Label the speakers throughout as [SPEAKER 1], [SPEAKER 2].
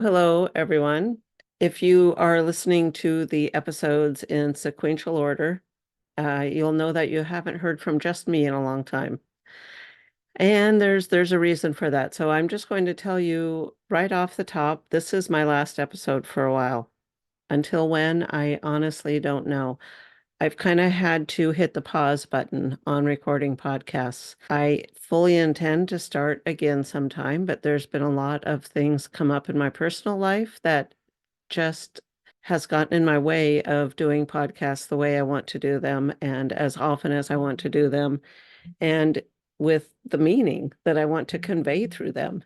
[SPEAKER 1] Hello, everyone. If you are listening to the episodes in sequential order, you'll know that you haven't heard from just me in a long time. And there's a reason for that. So I'm just going to tell you right off the top, this is my last episode for a while. Until when, I honestly don't know. I've kind of had to hit the pause button on recording podcasts. I fully intend to start again sometime, but there's been a lot of things come up in my personal life that just has gotten in my way of doing podcasts the way I want to do them and as often as I want to do them and with the meaning that I want to convey through them.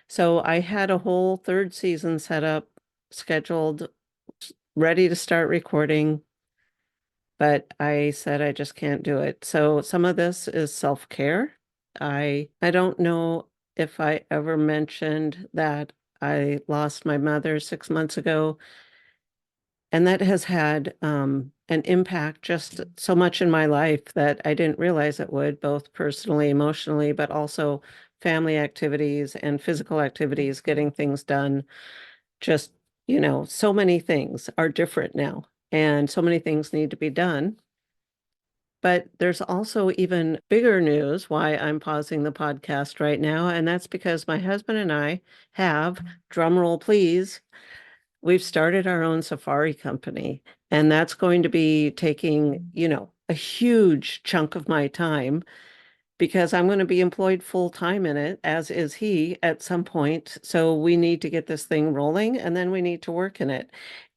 [SPEAKER 1] So I had a whole third season set up, scheduled, ready to start recording, but I said I just can't do it. So some of this is self-care. I don't know if I ever mentioned that I lost my mother 6 months ago. And that has had an impact just so much in my life that I didn't realize it would, both personally, emotionally, but also family activities and physical activities, getting things done. Just, so many things are different now, and so many things need to be done. But there's also even bigger news why I'm pausing the podcast right now, and that's because my husband and I have, drum roll please, we've started our own safari company, and that's going to be taking, a huge chunk of my time because I'm going to be employed full time in it, as is he at some point. So we need to get this thing rolling and then we need to work in it.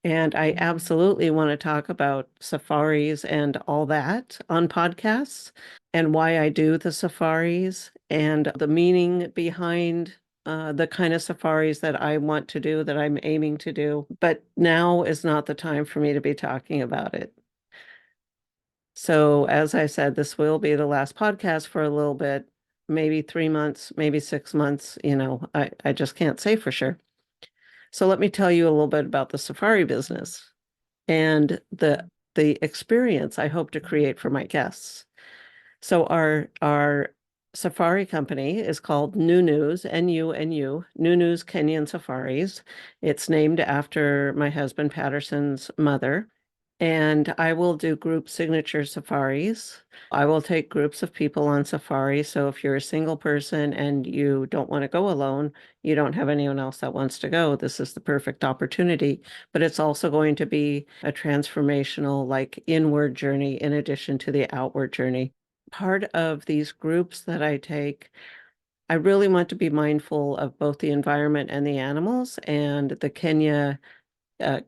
[SPEAKER 1] And I absolutely want to talk about safaris and all that on podcasts and why I do the safaris and the meaning behind the kind of safaris that I want to do, that I'm aiming to do. But now is not the time for me to be talking about it. So, as I said, this will be the last podcast for a little bit, maybe 3 months, maybe 6 months. I just can't say for sure. So, let me tell you a little bit about the safari business and the experience I hope to create for my guests. So our safari company is called New News, N-U-N-U, New News Kenyan Safaris. It's named after my husband Patterson's mother. And I will do group signature safaris. I will take groups of people on safari. So if you're a single person and you don't want to go alone, you don't have anyone else that wants to go, this is the perfect opportunity. But it's also going to be a transformational, like inward journey in addition to the outward journey. Part of these groups that I take, I really want to be mindful of both the environment and the animals and the Kenya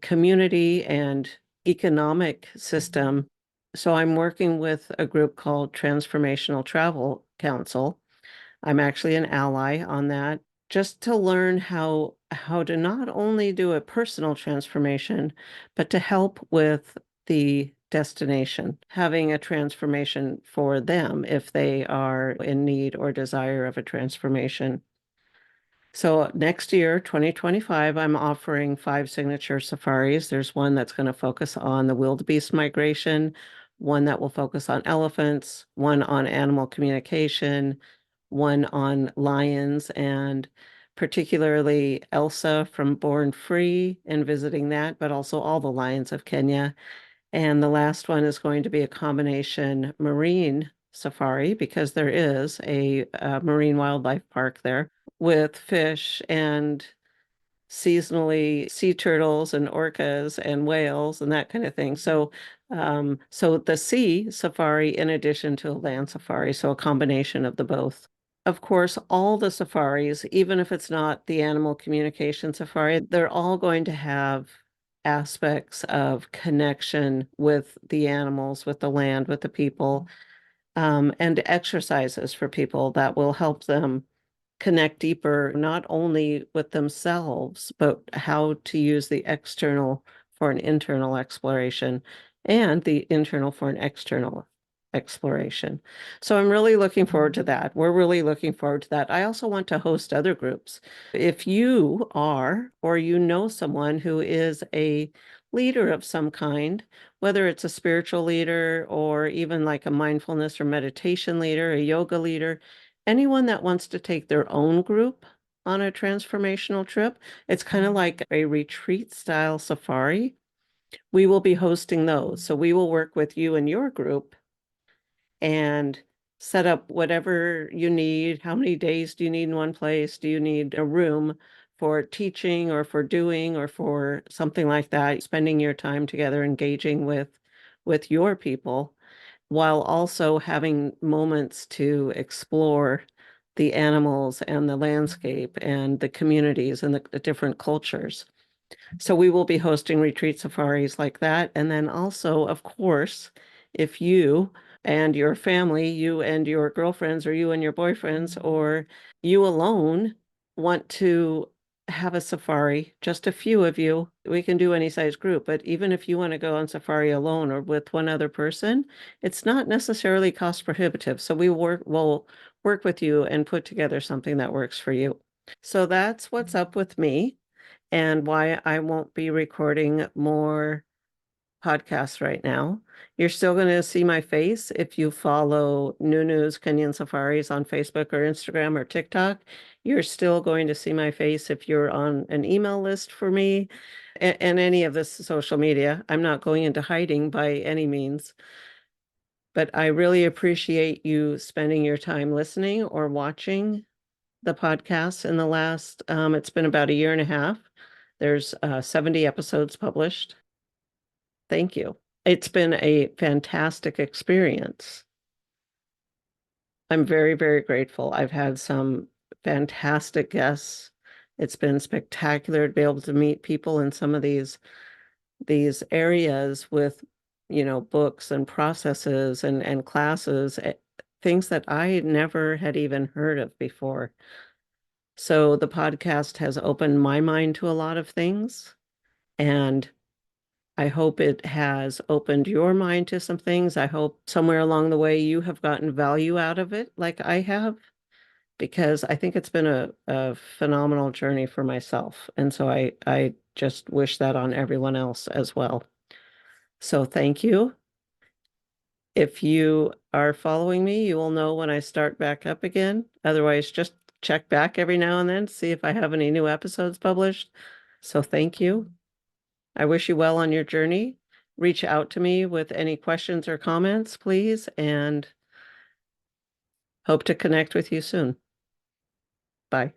[SPEAKER 1] community and economic system. So I'm working with a group called Transformational Travel Council. I'm actually an ally on that, just to learn how to not only do a personal transformation, but to help with the destination, having a transformation for them if they are in need or desire of a transformation. So next year, 2025, I'm offering 5 signature safaris. There's one that's going to focus on the wildebeest migration, one that will focus on elephants, one on animal communication, one on lions, and particularly Elsa from Born Free and visiting that, but also all the lions of Kenya. And the last one is going to be a combination marine safari because there is a marine wildlife park there with fish and seasonally sea turtles and orcas and whales and that kind of thing. So the sea safari in addition to a land safari, so a combination of the both. Of course, all the safaris, even if it's not the animal communication safari, they're all going to have aspects of connection with the animals, with the land, with the people, and exercises for people that will help them connect deeper, not only with themselves, but how to use the external for an internal exploration and the internal for an external exploration. So I'm really looking forward to that. We're really looking forward to that. I also want to host other groups. If you are, or you know someone who is a leader of some kind, whether it's a spiritual leader or even like a mindfulness or meditation leader, a yoga leader, anyone that wants to take their own group on a transformational trip. It's kind of like a retreat style safari. We will be hosting those. So we will work with you and your group and set up whatever you need. How many days do you need in one place? Do you need a room for teaching or for doing or for something like that? Spending your time together, engaging with your people, while also having moments to explore the animals and the landscape and the communities and the different cultures. So we will be hosting retreat safaris like that. And then also, of course, if you and your family, you and your girlfriends, or you and your boyfriends, or you alone want to have a safari, just a few of you, we can do any size group, but even if you want to go on safari alone or with one other person, it's not necessarily cost prohibitive. So we'll work with you and put together something that works for you. So that's what's up with me and why I won't be recording more podcasts right now. You're still going to see my face if you follow Nunu's Kenyan Safaris on Facebook or Instagram or TikTok. You're still going to see my face if you're on an email list for me and any of this social media. I'm not going into hiding by any means, but I really appreciate you spending your time listening or watching the podcast in the last, it's been about a year and a half. There's 70 episodes published. Thank you. It's been a fantastic experience. I'm very, very grateful. I've had some fantastic guests. It's been spectacular to be able to meet people in some of these areas with, books and processes and classes, things that I never had even heard of before. So the podcast has opened my mind to a lot of things, and I hope it has opened your mind to some things. I hope somewhere along the way you have gotten value out of it, like I have, because I think it's been a phenomenal journey for myself. And so I just wish that on everyone else as well. So thank you. If you are following me, you will know when I start back up again. Otherwise, just check back every now and then to see if I have any new episodes published. So thank you. I wish you well on your journey. Reach out to me with any questions or comments, please, and hope to connect with you soon. Bye.